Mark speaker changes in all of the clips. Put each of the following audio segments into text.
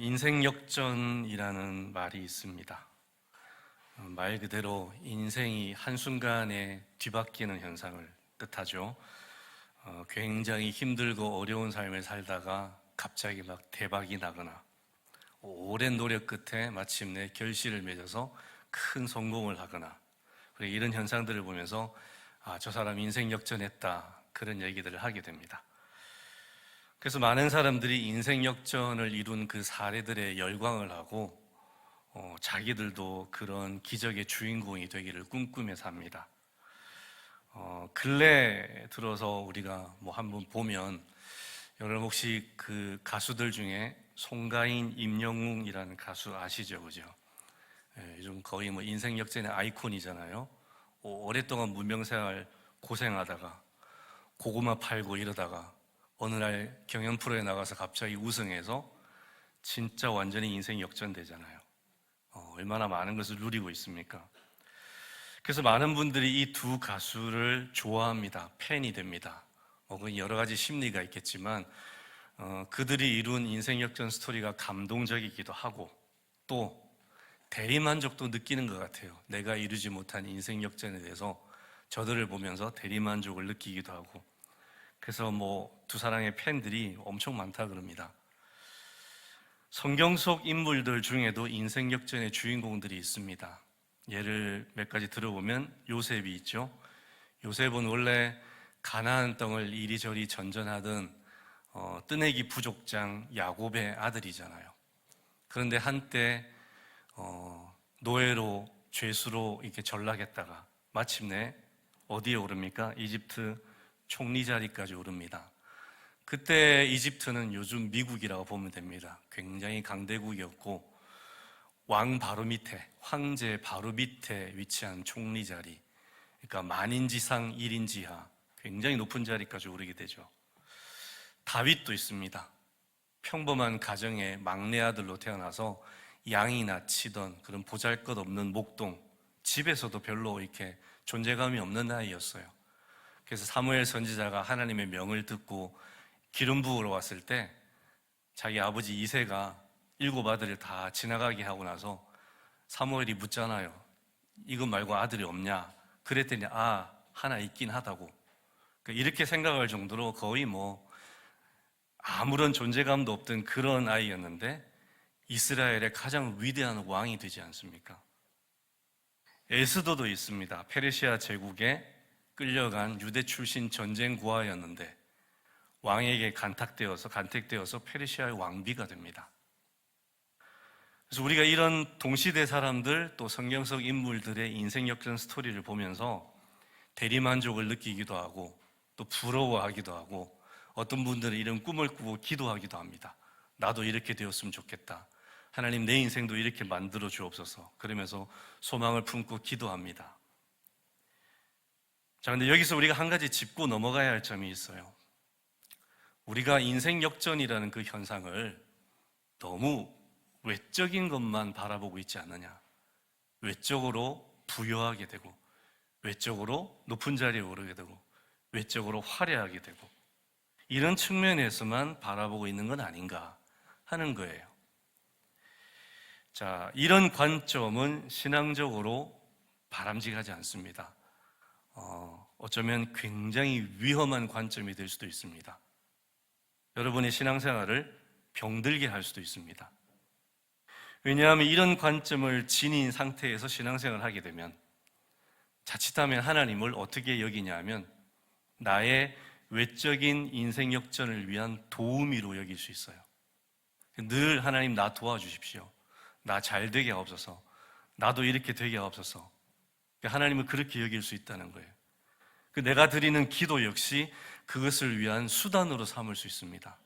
Speaker 1: 인생 역전이라는 말이 있습니다. 말 그대로 인생이 한순간에 뒤바뀌는 현상을 뜻하죠. 굉장히 힘들고 어려운 삶을 살다가 갑자기 막 대박이 나거나 오랜 노력 끝에 마침내 결실을 맺어서 큰 성공을 하거나 이런 현상들을 보면서 저 사람 인생 역전했다, 그런 얘기들을 하게 됩니다. 그래서 많은 사람들이 인생 역전을 이룬 그 사례들에 열광을 하고 자기들도 그런 기적의 주인공이 되기를 꿈꾸며 삽니다. 근래 들어서 우리가 한번 보면, 여러분 혹시 그 가수들 중에 송가인, 임영웅이라는 가수 아시죠? 그죠? 요즘 거의 인생 역전의 아이콘이잖아요. 오랫동안 무명생활 고생하다가 고구마 팔고 이러다가 어느 날 경연 프로에 나가서 갑자기 우승해서 진짜 완전히 인생 역전되잖아요. 얼마나 많은 것을 누리고 있습니까? 그래서 많은 분들이 이 두 가수를 좋아합니다. 팬이 됩니다. 여러 가지 심리가 있겠지만 그들이 이룬 인생 역전 스토리가 감동적이기도 하고 또 대리만족도 느끼는 것 같아요. 내가 이루지 못한 인생 역전에 대해서 저들을 보면서 대리만족을 느끼기도 하고, 그래서 두 사람의 팬들이 엄청 많다 그럽니다. 성경 속 인물들 중에도 인생 역전의 주인공들이 있습니다. 예를 몇 가지 들어보면 요셉이 있죠. 요셉은 원래 가나안 땅을 이리저리 전전하던 뜨내기 부족장 야곱의 아들이잖아요. 그런데 한때 노예로 죄수로 이렇게 전락했다가 마침내 어디에 오릅니까? 이집트 총리 자리까지 오릅니다. 그때 이집트는 요즘 미국이라고 보면 됩니다. 굉장히 강대국이었고 왕 바로 밑에, 황제 바로 밑에 위치한 총리 자리, 그러니까 만인지상 1인지하, 굉장히 높은 자리까지 오르게 되죠. 다윗도 있습니다. 평범한 가정의 막내 아들로 태어나서 양이나 치던 그런 보잘것없는 목동, 집에서도 별로 이렇게 존재감이 없는 아이였어요. 그래서 사무엘 선지자가 하나님의 명을 듣고 기름 부으러 왔을 때 자기 아버지 이새가 7 아들을 다 지나가게 하고 나서 사무엘이 묻잖아요. 이것 말고 아들이 없냐? 그랬더니 하나 있긴 하다고. 이렇게 생각할 정도로 거의 아무런 존재감도 없던 그런 아이였는데 이스라엘의 가장 위대한 왕이 되지 않습니까? 에스더도 있습니다. 페르시아 제국에 끌려간 유대 출신 전쟁 고아였는데 왕에게 간택되어서 페르시아의 왕비가 됩니다. 그래서 우리가 이런 동시대 사람들, 또 성경 속 인물들의 인생 역전 스토리를 보면서 대리만족을 느끼기도 하고 또 부러워하기도 하고, 어떤 분들은 이런 꿈을 꾸고 기도하기도 합니다. 나도 이렇게 되었으면 좋겠다. 하나님, 내 인생도 이렇게 만들어 주옵소서. 그러면서 소망을 품고 기도합니다. 자, 근데 여기서 우리가 한 가지 짚고 넘어가야 할 점이 있어요. 우리가 인생 역전이라는 그 현상을 너무 외적인 것만 바라보고 있지 않느냐. 외적으로 부유하게 되고, 외적으로 높은 자리에 오르게 되고, 외적으로 화려하게 되고, 이런 측면에서만 바라보고 있는 건 아닌가 하는 거예요. 자, 이런 관점은 신앙적으로 바람직하지 않습니다. 어쩌면 굉장히 위험한 관점이 될 수도 있습니다. 여러분의 신앙생활을 병들게 할 수도 있습니다. 왜냐하면 이런 관점을 지닌 상태에서 신앙생활을 하게 되면 자칫하면 하나님을 어떻게 여기냐 하면 나의 외적인 인생 역전을 위한 도우미로 여길 수 있어요. 늘 하나님, 나 도와주십시오. 나 잘 되게 하옵소서. 나도 이렇게 되게 하옵소서. 하나님은 그렇게 여길 수 있다는 거예요. 내가 드리는 기도 역시 그것을 위한 수단으로 삼을 수 있습니다.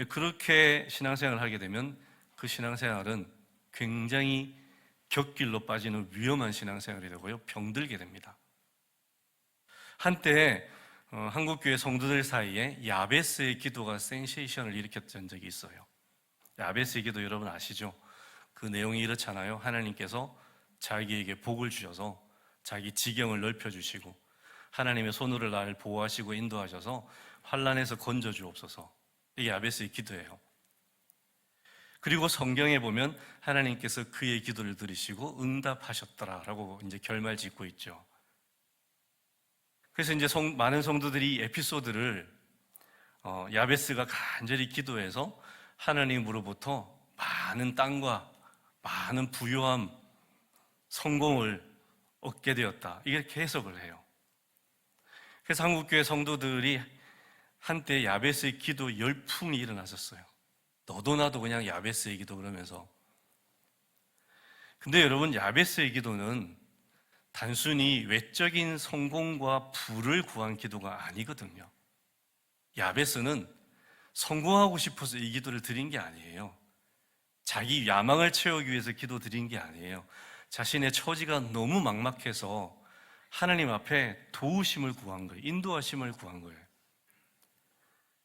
Speaker 1: 그렇게 신앙생활을 하게 되면 그 신앙생활은 굉장히 곁길로 빠지는 위험한 신앙생활이 되고요, 병들게 됩니다. 한때 한국교회 성도들 사이에 야베스의 기도가 센세이션을 일으켰던 적이 있어요. 야베스의 기도 여러분 아시죠? 그 내용이 이렇잖아요. 하나님께서 자기에게 복을 주셔서 자기 지경을 넓혀주시고 하나님의 손으로 나를 보호하시고 인도하셔서 환난에서 건져주옵소서. 이게 야베스의 기도예요. 그리고 성경에 보면 하나님께서 그의 기도를 들으시고 응답하셨더라라고 이제 결말 짓고 있죠. 그래서 이제 많은 성도들이 이 에피소드를 야베스가 간절히 기도해서 하나님으로부터 많은 땅과 많은 부유함, 성공을 얻게 되었다, 이렇게 해석을 해요. 그래서 한국교회 성도들이 한때 야베스의 기도 열풍이 일어났었어요. 너도 나도 그냥 야베스의 기도 그러면서. 근데 여러분, 야베스의 기도는 단순히 외적인 성공과 부를 구한 기도가 아니거든요. 야베스는 성공하고 싶어서 이 기도를 드린 게 아니에요. 자기 야망을 채우기 위해서 기도 드린 게 아니에요. 자신의 처지가 너무 막막해서 하나님 앞에 도우심을 구한 거예요. 인도하심을 구한 거예요.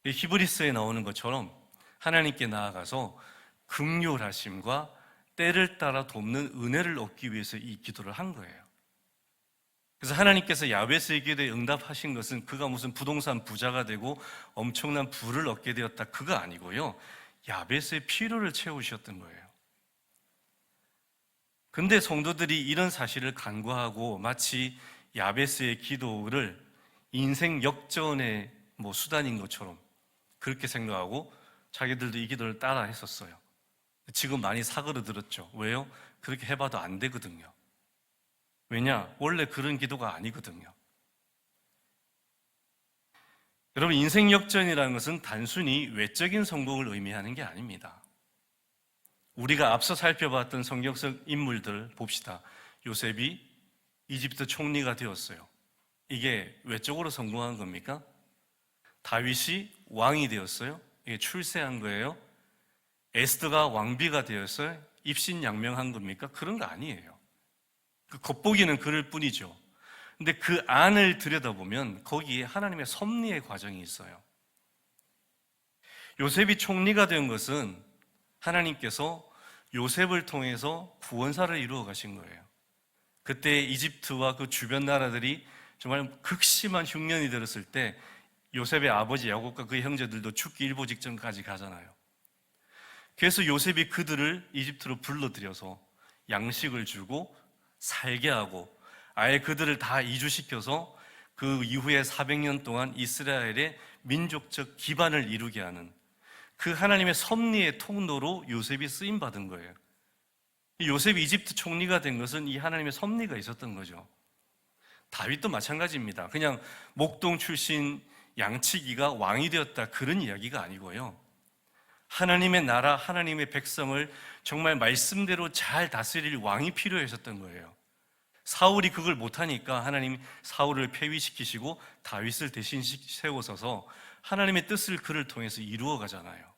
Speaker 1: 히브리서에 나오는 것처럼 하나님께 나아가서 긍휼하심과 때를 따라 돕는 은혜를 얻기 위해서 이 기도를 한 거예요. 그래서 하나님께서 야베스의 기도에 응답하신 것은 그가 무슨 부동산 부자가 되고 엄청난 부를 얻게 되었다, 그거 아니고요, 야베스의 필요를 채우셨던 거예요. 근데 성도들이 이런 사실을 간과하고 마치 야베스의 기도를 인생 역전의 수단인 것처럼 그렇게 생각하고 자기들도 이 기도를 따라 했었어요. 지금 많이 사그러들었죠. 왜요? 그렇게 해봐도 안 되거든요. 왜냐? 원래 그런 기도가 아니거든요. 여러분, 인생 역전이라는 것은 단순히 외적인 성공을 의미하는 게 아닙니다. 우리가 앞서 살펴봤던 성경 속 인물들 봅시다. 요셉이 이집트 총리가 되었어요. 이게 외적으로 성공한 겁니까? 다윗이 왕이 되었어요. 이게 출세한 거예요. 에스더가 왕비가 되었어요. 입신양명한 겁니까? 그런 거 아니에요. 그 겉보기는 그럴 뿐이죠. 근데 그 안을 들여다보면 거기에 하나님의 섭리의 과정이 있어요. 요셉이 총리가 된 것은 하나님께서 요셉을 통해서 구원사를 이루어 가신 거예요. 그때 이집트와 그 주변 나라들이 정말 극심한 흉년이 들었을 때 요셉의 아버지 야곱과 그의 형제들도 죽기 일보 직전까지 가잖아요. 그래서 요셉이 그들을 이집트로 불러들여서 양식을 주고 살게 하고 아예 그들을 다 이주시켜서 그 이후에 400년 동안 이스라엘의 민족적 기반을 이루게 하는 그 하나님의 섭리의 통로로 요셉이 쓰임받은 거예요. 요셉이 이집트 총리가 된 것은 이 하나님의 섭리가 있었던 거죠. 다윗도 마찬가지입니다. 그냥 목동 출신 양치기가 왕이 되었다, 그런 이야기가 아니고요. 하나님의 나라, 하나님의 백성을 정말 말씀대로 잘 다스릴 왕이 필요했었던 거예요. 사울이 그걸 못하니까 하나님이 사울을 폐위시키시고 다윗을 대신 세워서서 하나님의 뜻을 그를 통해서 이루어 가잖아요.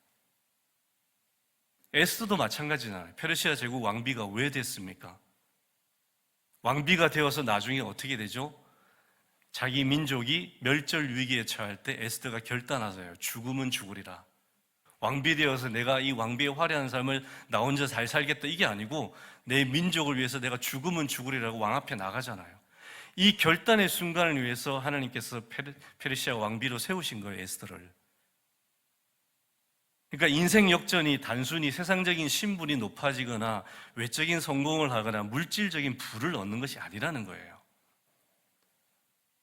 Speaker 1: 에스더도 마찬가지잖아요. 페르시아 제국 왕비가 왜 됐습니까? 왕비가 되어서 나중에 어떻게 되죠? 자기 민족이 멸절 위기에 처할 때 에스더가 결단하세요. 죽으면 죽으리라. 왕비 되어서 내가 이 왕비의 화려한 삶을 나 혼자 잘 살겠다, 이게 아니고 내 민족을 위해서 내가 죽으면 죽으리라고 왕 앞에 나가잖아요. 이 결단의 순간을 위해서 하나님께서 페르시아 왕비로 세우신 거예요, 에스더를. 그러니까 인생 역전이 단순히 세상적인 신분이 높아지거나 외적인 성공을 하거나 물질적인 부를 얻는 것이 아니라는 거예요.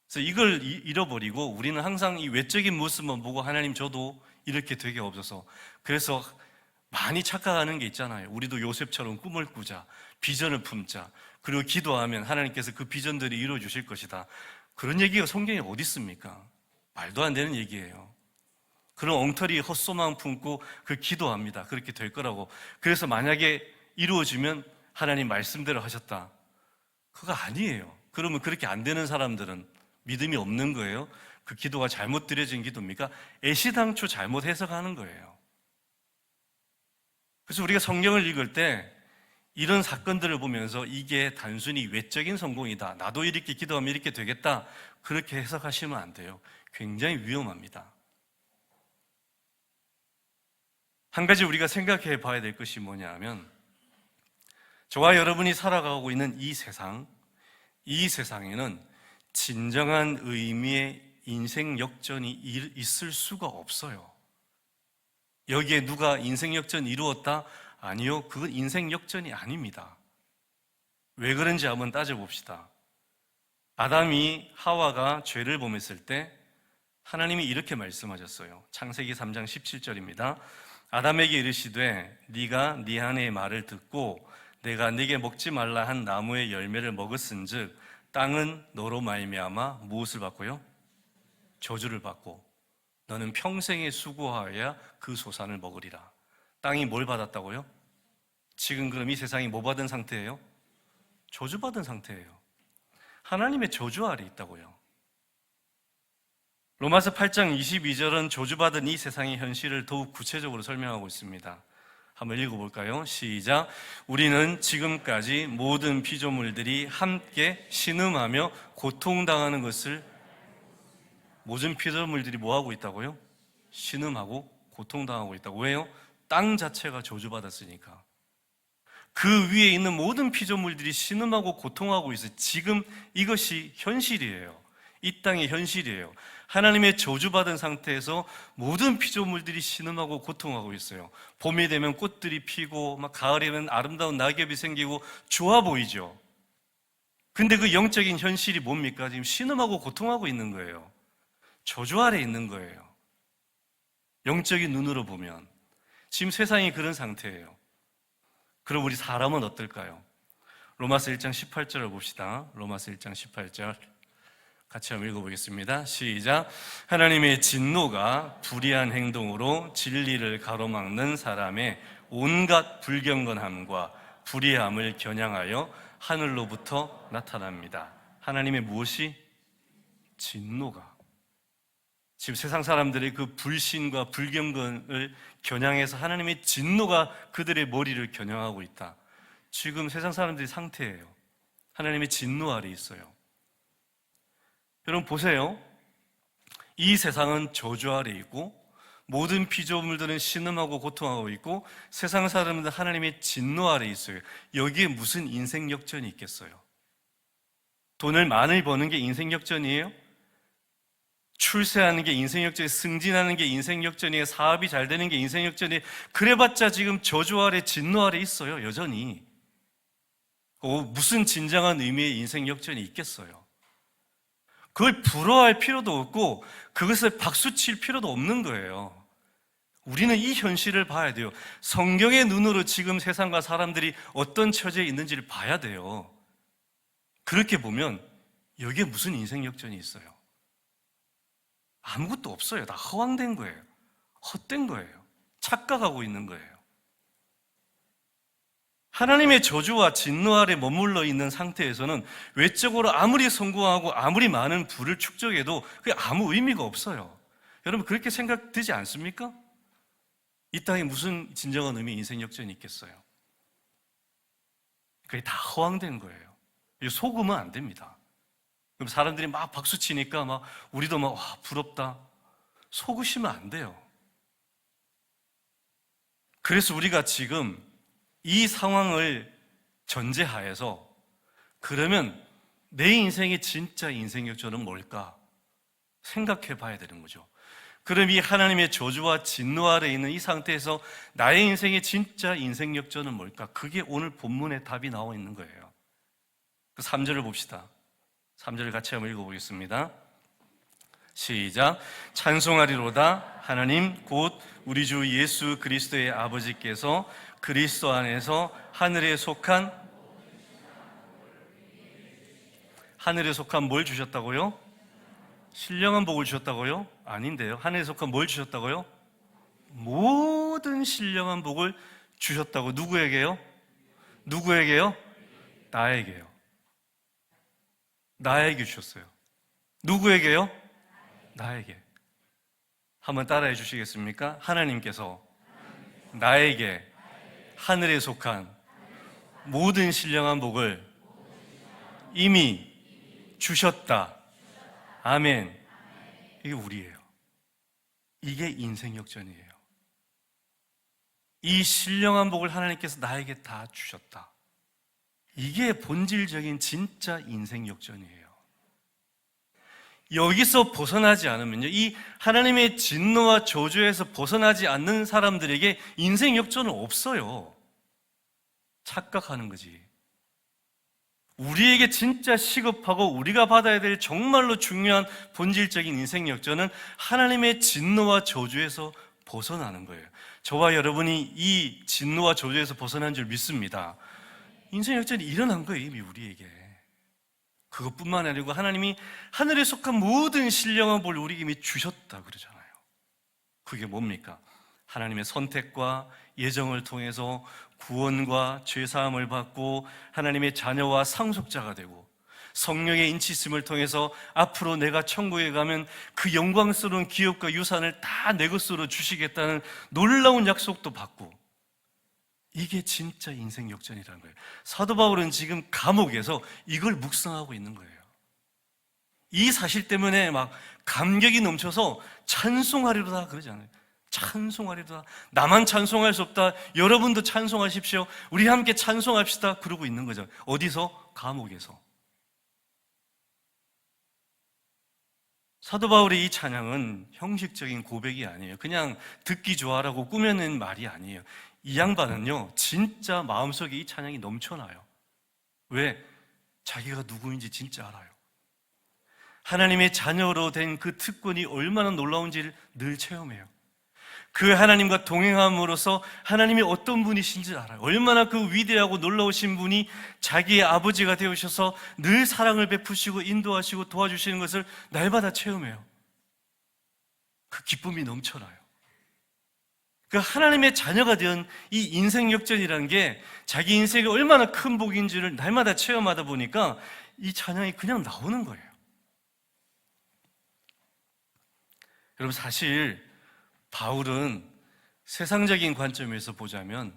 Speaker 1: 그래서 이걸 잃어버리고 우리는 항상 이 외적인 모습만 보고 하나님 저도 이렇게 되게 없어서, 그래서 많이 착각하는 게 있잖아요. 우리도 요셉처럼 꿈을 꾸자, 비전을 품자, 그리고 기도하면 하나님께서 그 비전들이 이루어 주실 것이다. 그런 얘기가 성경에 어디 있습니까? 말도 안 되는 얘기예요. 그런 엉터리 헛소망 품고 그 기도합니다. 그렇게 될 거라고. 그래서 만약에 이루어지면 하나님 말씀대로 하셨다, 그거 아니에요. 그러면 그렇게 안 되는 사람들은 믿음이 없는 거예요? 그 기도가 잘못 드려진 기도입니까? 애시당초 잘못 해석하는 거예요. 그래서 우리가 성경을 읽을 때 이런 사건들을 보면서 이게 단순히 외적인 성공이다, 나도 이렇게 기도하면 이렇게 되겠다, 그렇게 해석하시면 안 돼요. 굉장히 위험합니다. 한 가지 우리가 생각해 봐야 될 것이 뭐냐 하면, 저와 여러분이 살아가고 있는 이 세상에는 진정한 의미의 인생 역전이 있을 수가 없어요. 여기에 누가 인생 역전 이루었다? 아니요, 그건 인생 역전이 아닙니다. 왜 그런지 한번 따져봅시다. 아담이 하와가 죄를 범했을 때 하나님이 이렇게 말씀하셨어요. 창세기 3장 17절입니다. 아담에게 이르시되 네가 네 아내의 말을 듣고 내가 네게 먹지 말라 한 나무의 열매를 먹었은즉 땅은 너로 말미암아 무엇을 받고요? 저주를 받고 너는 평생에 수고하여야 그 소산을 먹으리라. 땅이 뭘 받았다고요? 지금 그럼 이 세상이 뭐 받은 상태예요? 저주받은 상태예요. 하나님의 저주 아래 있다고요. 로마서 8장 22절은 저주받은 이 세상의 현실을 더욱 구체적으로 설명하고 있습니다. 한번 읽어볼까요? 시작. 우리는 지금까지 모든 피조물들이 함께 신음하며 고통당하는 것을, 모든 피조물들이 뭐하고 있다고요? 신음하고 고통당하고 있다고. 왜요? 땅 자체가 저주받았으니까. 그 위에 있는 모든 피조물들이 신음하고 고통하고 있어요. 지금 이것이 현실이에요. 이 땅의 현실이에요. 하나님의 저주받은 상태에서 모든 피조물들이 신음하고 고통하고 있어요. 봄이 되면 꽃들이 피고 막 가을이면 아름다운 낙엽이 생기고 좋아 보이죠. 근데 그 영적인 현실이 뭡니까? 지금 신음하고 고통하고 있는 거예요. 저주 아래 있는 거예요. 영적인 눈으로 보면 지금 세상이 그런 상태예요. 그럼 우리 사람은 어떨까요? 로마서 1장 18절을 봅시다. 로마서 1장 18절 같이 한번 읽어보겠습니다. 시작. 하나님의 진노가 불의한 행동으로 진리를 가로막는 사람의 온갖 불경건함과 불의함을 겨냥하여 하늘로부터 나타납니다. 하나님의 무엇이? 진노가. 지금 세상 사람들의 그 불신과 불경건을 겨냥해서 하나님의 진노가 그들의 머리를 겨냥하고 있다. 지금 세상 사람들의 상태예요. 하나님의 진노 아래 있어요. 여러분 보세요. 이 세상은 저주 아래 있고 모든 피조물들은 신음하고 고통하고 있고 세상 사람들은 하나님의 진노 아래 있어요. 여기에 무슨 인생 역전이 있겠어요? 돈을 많이 버는 게 인생 역전이에요? 출세하는 게 인생 역전이에요? 승진하는 게 인생 역전이에요? 사업이 잘 되는 게 인생 역전이에요? 그래봤자 지금 저주 아래 진노 아래 있어요. 여전히. 무슨 진정한 의미의 인생 역전이 있겠어요? 그걸 부러워할 필요도 없고 그것을 박수칠 필요도 없는 거예요. 우리는 이 현실을 봐야 돼요. 성경의 눈으로 지금 세상과 사람들이 어떤 처지에 있는지를 봐야 돼요. 그렇게 보면 여기에 무슨 인생 역전이 있어요? 아무것도 없어요. 다 허황된 거예요. 헛된 거예요. 착각하고 있는 거예요. 하나님의 저주와 진노 아래 머물러 있는 상태에서는 외적으로 아무리 성공하고 아무리 많은 부를 축적해도 그게 아무 의미가 없어요. 여러분 그렇게 생각되지 않습니까? 이 땅에 무슨 진정한 의미 인생 역전이 있겠어요? 그게 다 허황된 거예요. 속으면 안 됩니다. 그럼 사람들이 막 박수 치니까 막 우리도 막 와, 부럽다. 속으시면 안 돼요. 그래서 우리가 지금 이 상황을 전제하에서 그러면 내 인생의 진짜 인생 역전은 뭘까? 생각해 봐야 되는 거죠. 그럼 이 하나님의 저주와 진노 아래 있는 이 상태에서 나의 인생의 진짜 인생 역전은 뭘까? 그게 오늘 본문의 답이 나와 있는 거예요. 그 3절을 봅시다. 3절을 같이 한번 읽어보겠습니다. 시작. 찬송하리로다 하나님 곧 우리 주 예수 그리스도의 아버지께서 그리스도 안에서 하늘에 속한 뭘 주셨다고요? 신령한 복을 주셨다고요? 아닌데요. 하늘에 속한 뭘 주셨다고요? 모든 신령한 복을 주셨다고. 누구에게요? 누구에게요? 나에게요. 나에게 주셨어요. 누구에게요? 나에게. 한번 따라해 주시겠습니까? 하나님께서 나에게 하늘에 속한 모든 신령한 복을 이미 주셨다. 아멘. 이게 우리예요. 이게 인생 역전이에요. 이 신령한 복을 하나님께서 나에게 다 주셨다. 이게 본질적인 진짜 인생 역전이에요. 여기서 벗어나지 않으면요, 이 하나님의 진노와 저주에서 벗어나지 않는 사람들에게 인생 역전은 없어요. 착각하는 거지. 우리에게 진짜 시급하고 우리가 받아야 될 정말로 중요한 본질적인 인생 역전은 하나님의 진노와 저주에서 벗어나는 거예요. 저와 여러분이 이 진노와 저주에서 벗어난 줄 믿습니다. 인생 역전이 일어난 거예요, 이미 우리에게. 그것뿐만 아니고 하나님이 하늘에 속한 모든 신령한 볼 우리에게 이미 주셨다 그러잖아요. 그게 뭡니까? 하나님의 선택과 예정을 통해서 구원과 죄사함을 받고 하나님의 자녀와 상속자가 되고 성령의 인치심을 통해서 앞으로 내가 천국에 가면 그 영광스러운 기업과 유산을 다 내 것으로 주시겠다는 놀라운 약속도 받고, 이게 진짜 인생 역전이라는 거예요. 사도 바울은 지금 감옥에서 이걸 묵상하고 있는 거예요. 이 사실 때문에 막 감격이 넘쳐서 찬송하리로다 그러잖아요. 찬송하리로다. 나만 찬송할 수 없다. 여러분도 찬송하십시오. 우리 함께 찬송합시다. 그러고 있는 거죠. 어디서? 감옥에서. 사도 바울의 이 찬양은 형식적인 고백이 아니에요. 그냥 듣기 좋아라고 꾸며낸 말이 아니에요. 이 양반은요, 진짜 마음속에 이 찬양이 넘쳐나요. 왜? 자기가 누구인지 진짜 알아요. 하나님의 자녀로 된 그 특권이 얼마나 놀라운지를 늘 체험해요. 그 하나님과 동행함으로써 하나님이 어떤 분이신지 알아요. 얼마나 그 위대하고 놀라우신 분이 자기의 아버지가 되어주셔서 늘 사랑을 베푸시고 인도하시고 도와주시는 것을 날마다 체험해요. 그 기쁨이 넘쳐나요. 그 하나님의 자녀가 된 이 인생 역전이라는 게 자기 인생이 얼마나 큰 복인지를 날마다 체험하다 보니까 이 찬양이 그냥 나오는 거예요. 여러분, 사실 바울은 세상적인 관점에서 보자면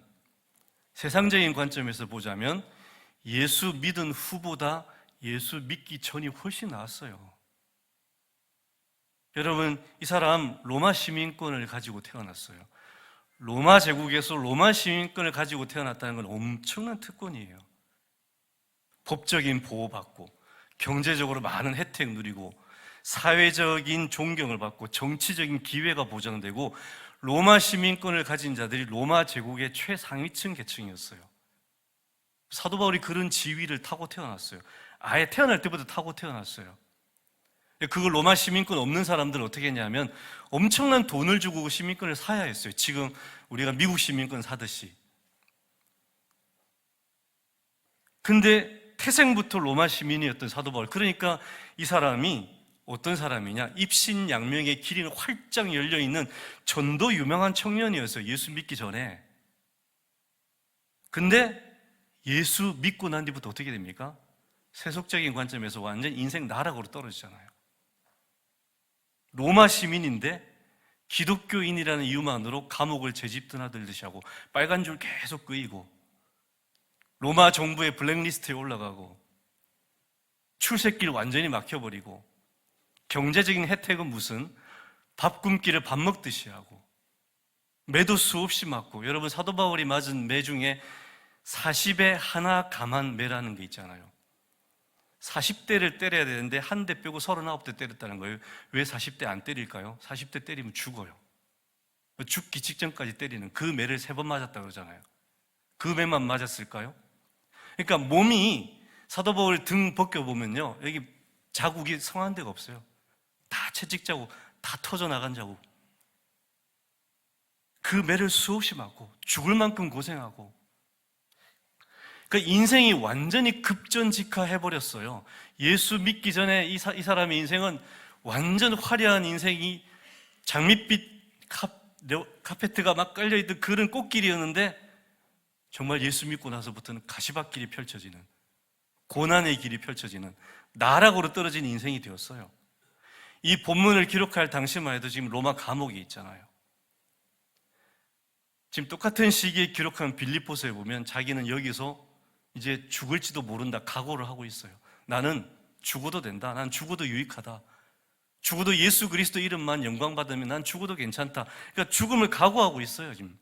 Speaker 1: 예수 믿은 후보다 예수 믿기 전이 훨씬 나았어요. 여러분, 이 사람 로마 시민권을 가지고 태어났어요. 로마 제국에서 로마 시민권을 가지고 태어났다는 건 엄청난 특권이에요. 법적인 보호받고 경제적으로 많은 혜택 누리고 사회적인 존경을 받고 정치적인 기회가 보장되고, 로마 시민권을 가진 자들이 로마 제국의 최상위층 계층이었어요. 사도 바울이 그런 지위를 타고 태어났어요. 아예 태어날 때부터 타고 태어났어요. 그걸 로마 시민권 없는 사람들은 어떻게 했냐면 엄청난 돈을 주고 시민권을 사야 했어요. 지금 우리가 미국 시민권 사듯이. 근데 태생부터 로마 시민이었던 사도 바울, 그러니까 이 사람이 어떤 사람이냐? 입신양명의 길이 활짝 열려있는 전도 유명한 청년이었어요. 예수 믿기 전에. 근데 예수 믿고 난 뒤부터 어떻게 됩니까? 세속적인 관점에서 완전 인생 나락으로 떨어지잖아요. 로마 시민인데 기독교인이라는 이유만으로 감옥을 제 집 드나들듯이 하고 빨간 줄 계속 끄이고 로마 정부의 블랙리스트에 올라가고 출세길 완전히 막혀버리고 경제적인 혜택은 무슨 밥 굶기를 밥 먹듯이 하고 매도 수없이 맞고, 여러분 사도 바울이 맞은 매 중에 40에 하나 감한 매라는 게 있잖아요. 40대를 때려야 되는데 한 대 빼고 39대 때렸다는 거예요. 왜 40대 안 때릴까요? 40대 때리면 죽어요. 죽기 직전까지 때리는 그 매를 3번 맞았다 그러잖아요. 그 매만 맞았을까요? 그러니까 몸이, 사도 바울 등 벗겨보면요, 여기 자국이 성한 데가 없어요. 다 채찍 자국, 다 터져 나간 자국. 그 매를 수없이 맞고 죽을 만큼 고생하고, 그러니까 인생이 완전히 급전직하해버렸어요. 예수 믿기 전에 이 사람의 인생은 완전 화려한 인생이 장밋빛 카페트가 막 깔려있던 그런 꽃길이었는데, 정말 예수 믿고 나서부터는 가시밭길이 펼쳐지는, 고난의 길이 펼쳐지는 나락으로 떨어진 인생이 되었어요. 이 본문을 기록할 당시만 해도 지금 로마 감옥에 있잖아요. 지금 똑같은 시기에 기록한 빌립보서에 보면 자기는 여기서 이제 죽을지도 모른다 각오를 하고 있어요. 나는 죽어도 된다. 난 죽어도 유익하다. 죽어도 예수 그리스도 이름만 영광받으면 난 죽어도 괜찮다. 그러니까 죽음을 각오하고 있어요 지금.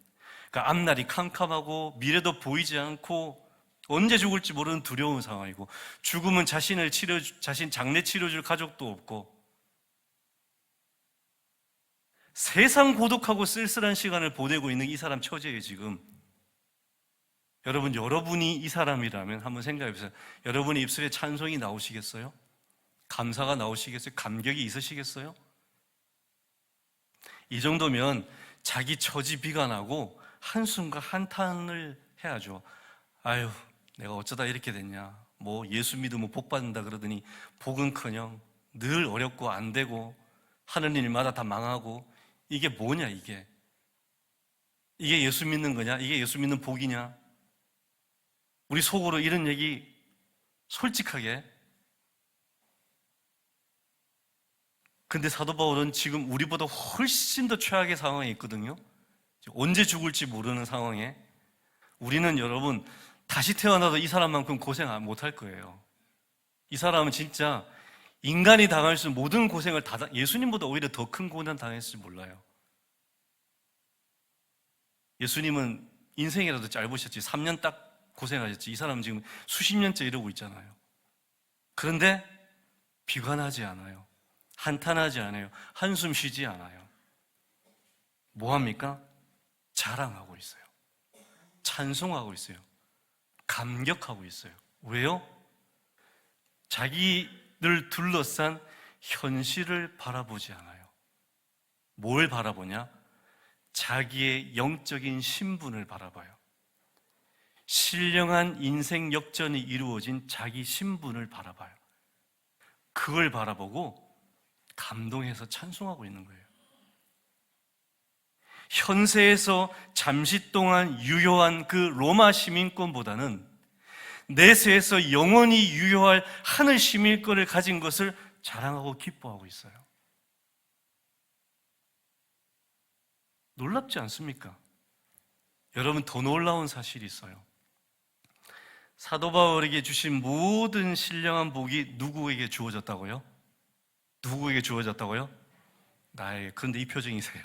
Speaker 1: 그러니까 앞날이 캄캄하고 미래도 보이지 않고 언제 죽을지 모르는 두려운 상황이고, 죽음은 자신 장례 치러줄 가족도 없고, 세상 고독하고 쓸쓸한 시간을 보내고 있는 이 사람 처지예요, 지금. 여러분이 이 사람이라면 한번 생각해 보세요. 여러분의 입술에 찬송이 나오시겠어요? 감사가 나오시겠어요? 감격이 있으시겠어요? 이 정도면 자기 처지 비관하고 한숨과 한탄을 해야죠. 아유, 내가 어쩌다 이렇게 됐냐. 뭐 예수 믿으면 복 받는다 그러더니 복은커녕 늘 어렵고 안 되고 하는 일마다 다 망하고, 이게 뭐냐 이게. 이게 예수 믿는 거냐? 이게 예수 믿는 복이냐? 우리 속으로 이런 얘기 솔직하게. 근데 사도 바울은 지금 우리보다 훨씬 더 최악의 상황에 있거든요. 언제 죽을지 모르는 상황에. 우리는 여러분 다시 태어나도 이 사람만큼 고생 못할 거예요. 이 사람은 진짜 인간이 당할 수 있는 모든 고생을 다, 예수님보다 오히려 더 큰 고난 당했을지 몰라요. 예수님은 인생이라도 짧으셨지 3년 딱 고생하셨지. 이 사람은 지금 수십 년째 이러고 있잖아요. 그런데 비관하지 않아요. 한탄하지 않아요. 한숨 쉬지 않아요. 뭐합니까? 자랑하고 있어요. 찬송하고 있어요. 감격하고 있어요. 왜요? 자기를 둘러싼 현실을 바라보지 않아요. 뭘 바라보냐? 자기의 영적인 신분을 바라봐요. 신령한 인생 역전이 이루어진 자기 신분을 바라봐요. 그걸 바라보고 감동해서 찬송하고 있는 거예요. 현세에서 잠시 동안 유효한 그 로마 시민권보다는 내세에서 영원히 유효할 하늘 시민권을 가진 것을 자랑하고 기뻐하고 있어요. 놀랍지 않습니까? 여러분, 더 놀라운 사실이 있어요. 사도 바울에게 주신 모든 신령한 복이 누구에게 주어졌다고요? 누구에게 주어졌다고요? 나에게. 그런데 이 표정이세요.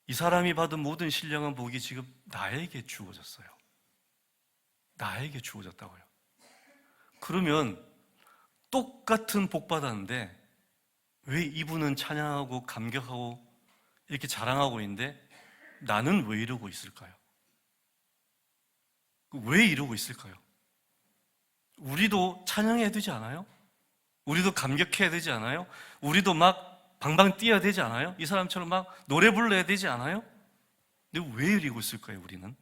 Speaker 1: 이 사람이 받은 모든 신령한 복이 지금 나에게 주어졌어요. 나에게 주어졌다고요. 그러면 똑같은 복 받았는데 왜 이분은 찬양하고 감격하고 이렇게 자랑하고 있는데 나는 왜 이러고 있을까요? 왜 이러고 있을까요? 우리도 찬양해야 되지 않아요? 우리도 감격해야 되지 않아요? 우리도 막 방방 뛰어야 되지 않아요? 이 사람처럼 막 노래 불러야 되지 않아요? 근데 왜 이러고 있을까요, 우리는?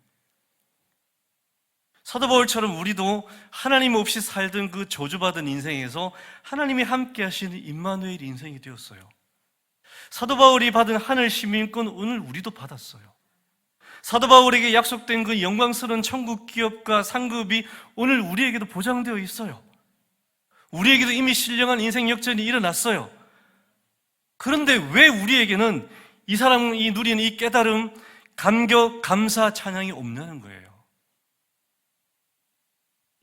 Speaker 1: 사도 바울처럼 우리도 하나님 없이 살던 그 저주받은 인생에서 하나님이 함께 하시는 임마누엘 인생이 되었어요. 사도 바울이 받은 하늘 시민권 오늘 우리도 받았어요. 사도 바울에게 약속된 그 영광스러운 천국 기업과 상급이 오늘 우리에게도 보장되어 있어요. 우리에게도 이미 신령한 인생 역전이 일어났어요. 그런데 왜 우리에게는 이 사람이 누리는 이 깨달음, 감격, 감사, 찬양이 없냐는 거예요.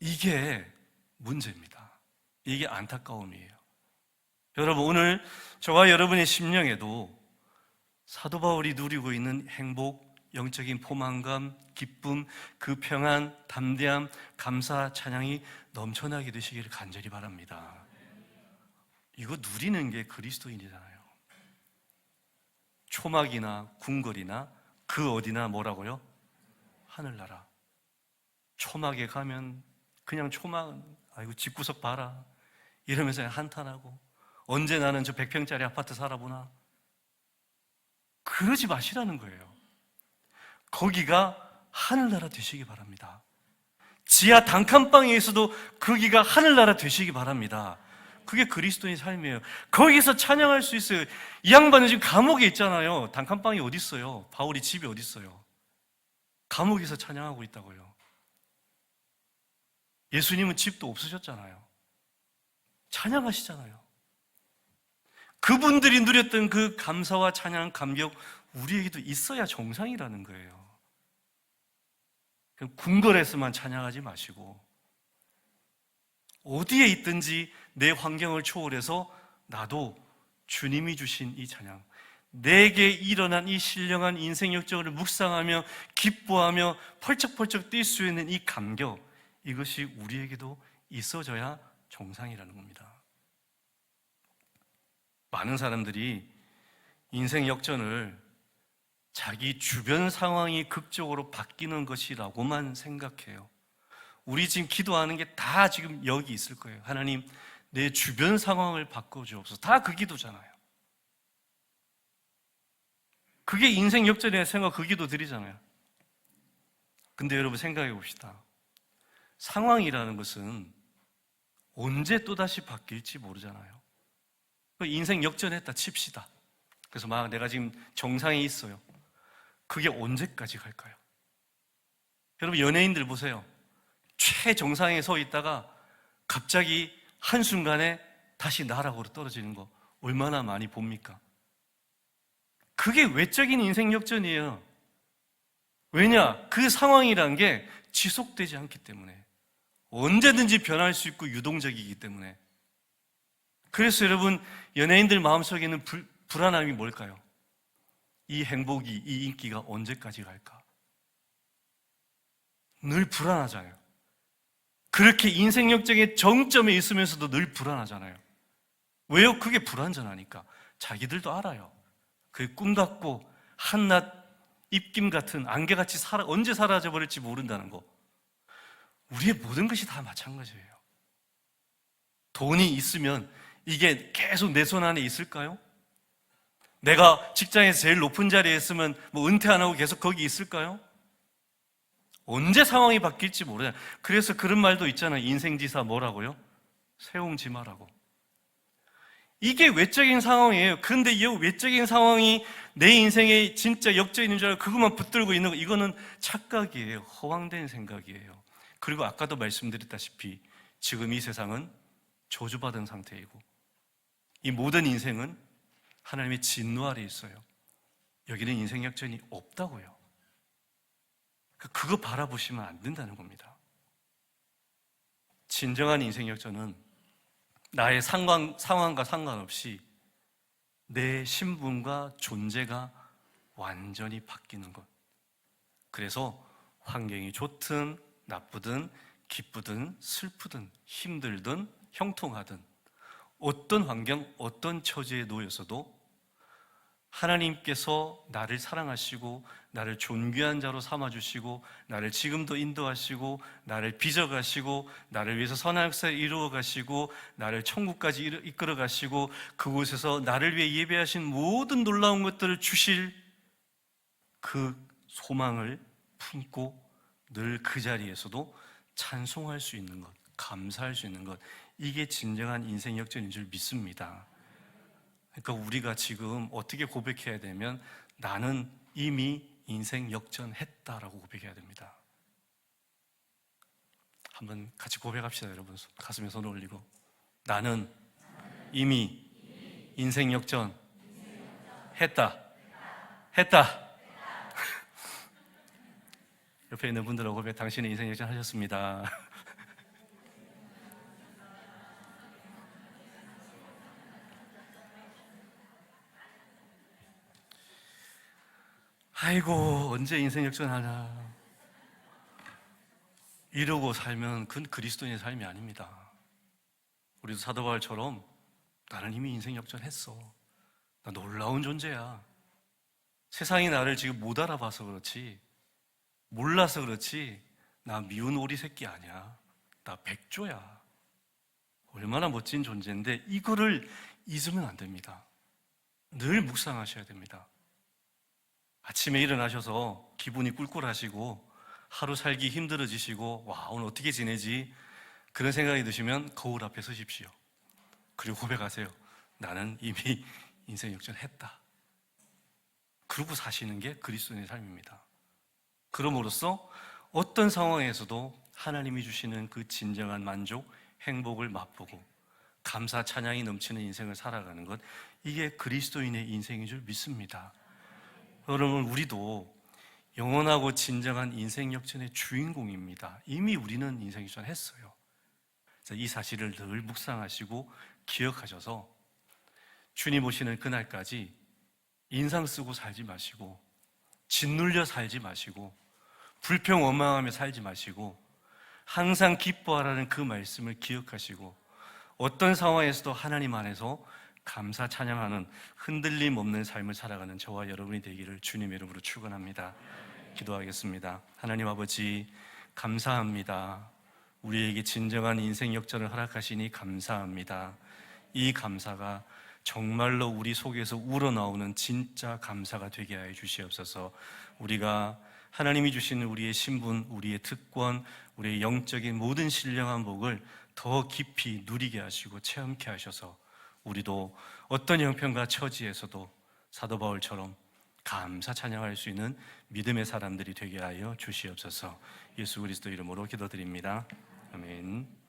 Speaker 1: 이게 문제입니다. 이게 안타까움이에요. 여러분, 오늘 저와 여러분의 심령에도 사도 바울이 누리고 있는 행복, 영적인 포만감, 기쁨, 그 평안, 담대함, 감사, 찬양이 넘쳐나게 되시기를 간절히 바랍니다. 이거 누리는 게 그리스도인이잖아요. 초막이나 궁궐이나 그 어디나 뭐라고요? 하늘나라. 초막에 가면 그냥 초막, 아이고 집구석 봐라 이러면서 한탄하고, 언제 나는 저 100평짜리 아파트 살아보나. 그러지 마시라는 거예요. 거기가 하늘나라 되시기 바랍니다. 지하 단칸방에서도 거기가 하늘나라 되시기 바랍니다. 그게 그리스도인의 삶이에요. 거기서 찬양할 수 있어요. 이 양반은 지금 감옥에 있잖아요. 단칸방이 어디 있어요? 바울이 집이 어디 있어요? 감옥에서 찬양하고 있다고요. 예수님은 집도 없으셨잖아요. 찬양하시잖아요. 그분들이 누렸던 그 감사와 찬양, 감격 우리에게도 있어야 정상이라는 거예요. 궁궐에서만 찬양하지 마시고 어디에 있든지 내 환경을 초월해서 나도 주님이 주신 이 찬양, 내게 일어난 이 신령한 인생 역정을 묵상하며 기뻐하며 펄쩍펄쩍 뛸 수 있는 이 감격, 이것이 우리에게도 있어져야 정상이라는 겁니다. 많은 사람들이 인생 역전을 자기 주변 상황이 극적으로 바뀌는 것이라고만 생각해요. 우리 지금 기도하는 게 다 지금 여기 있을 거예요. 하나님, 내 주변 상황을 바꿔주옵소서. 다 그 기도잖아요. 그게 인생 역전의 생각, 그 기도 드리잖아요. 근데 여러분 생각해 봅시다. 상황이라는 것은 언제 또다시 바뀔지 모르잖아요. 인생 역전했다 칩시다. 그래서 막 내가 지금 정상에 있어요. 그게 언제까지 갈까요? 여러분 연예인들 보세요. 최정상에 서 있다가 갑자기 한순간에 다시 나락으로 떨어지는 거 얼마나 많이 봅니까? 그게 외적인 인생 역전이에요. 왜냐? 그 상황이란 게 지속되지 않기 때문에, 언제든지 변할 수 있고 유동적이기 때문에. 그래서 여러분 연예인들 마음속에 있는 불안함이 뭘까요? 이 행복이, 이 인기가 언제까지 갈까? 늘 불안하잖아요. 그렇게 인생 역전의 정점에 있으면서도 늘 불안하잖아요. 왜요? 그게 불완전하니까. 자기들도 알아요. 그게 꿈 같고 한낱 입김 같은 안개같이 언제 사라져 버릴지 모른다는 거. 우리의 모든 것이 다 마찬가지예요. 돈이 있으면 이게 계속 내 손 안에 있을까요? 내가 직장에서 제일 높은 자리에 있으면 뭐 은퇴 안 하고 계속 거기 있을까요? 언제 상황이 바뀔지 모르잖아요. 그래서 그런 말도 있잖아요. 인생지사 뭐라고요? 세옹지마라고. 이게 외적인 상황이에요. 그런데 이 외적인 상황이 내 인생에 진짜 역전인 줄 알고 그것만 붙들고 있는 거, 이거는 착각이에요. 허황된 생각이에요. 그리고 아까도 말씀드렸다시피 지금 이 세상은 저주받은 상태이고 이 모든 인생은 하나님의 진노 아래 있어요. 여기는 인생 역전이 없다고요. 그거 바라보시면 안 된다는 겁니다. 진정한 인생 역전은 나의 상황과 상관없이 내 신분과 존재가 완전히 바뀌는 것. 그래서 환경이 좋든 나쁘든 기쁘든 슬프든 힘들든 형통하든 어떤 환경, 어떤 처지에 놓였어도 하나님께서 나를 사랑하시고 나를 존귀한 자로 삼아주시고 나를 지금도 인도하시고 나를 빚어가시고 나를 위해서 선한 역사를 이루어가시고 나를 천국까지 이끌어가시고 그곳에서 나를 위해 예배하신 모든 놀라운 것들을 주실 그 소망을 품고 늘 그 자리에서도 찬송할 수 있는 것, 감사할 수 있는 것, 이게 진정한 인생 역전인 줄 믿습니다. 그러니까 우리가 지금 어떻게 고백해야 되면 나는 이미 인생 역전했다라고 고백해야 됩니다. 한번 같이 고백합시다. 여러분 가슴에 손을 올리고 나는 이미 인생 역전 했다. 옆에 있는 분들하고 고백, 당신은 인생 역전 하셨습니다. 아이고 언제 인생 역전하나 이러고 살면 그건 그리스도인의 삶이 아닙니다. 우리도 사도 바울처럼 나는 이미 인생 역전했어. 나 놀라운 존재야. 세상이 나를 지금 못 알아봐서 그렇지, 몰라서 그렇지, 나 미운 오리 새끼 아니야. 나 백조야. 얼마나 멋진 존재인데 이거를 잊으면 안 됩니다. 늘 묵상하셔야 됩니다. 아침에 일어나셔서 기분이 꿀꿀하시고 하루 살기 힘들어지시고 와 오늘 어떻게 지내지 그런 생각이 드시면 거울 앞에 서십시오. 그리고 고백하세요. 나는 이미 인생 역전했다. 그러고 사시는 게 그리스도인의 삶입니다. 그럼으로써 어떤 상황에서도 하나님이 주시는 그 진정한 만족, 행복을 맛보고 감사, 찬양이 넘치는 인생을 살아가는 것, 이게 그리스도인의 인생인 줄 믿습니다. 여러분 우리도 영원하고 진정한 인생 역전의 주인공입니다. 이미 우리는 인생 역전 했어요. 이 사실을 늘 묵상하시고 기억하셔서 주님 오시는 그날까지 인상 쓰고 살지 마시고 짓눌려 살지 마시고 불평 원망하며 살지 마시고 항상 기뻐하라는 그 말씀을 기억하시고 어떤 상황에서도 하나님 안에서 감사 찬양하는 흔들림 없는 삶을 살아가는 저와 여러분이 되기를 주님의 이름으로 축원합니다. 기도하겠습니다. 하나님 아버지, 감사합니다. 우리에게 진정한 인생 역전을 허락하시니 감사합니다. 이 감사가 정말로 우리 속에서 우러나오는 진짜 감사가 되게 하여 주시옵소서. 우리가 하나님이 주시는 우리의 신분, 우리의 특권, 우리의 영적인 모든 신령한 복을 더 깊이 누리게 하시고 체험케 하셔서 우리도 어떤 형편과 처지에서도 사도 바울처럼 감사 찬양할 수 있는 믿음의 사람들이 되게 하여 주시옵소서. 예수 그리스도 이름으로 기도드립니다. 아멘.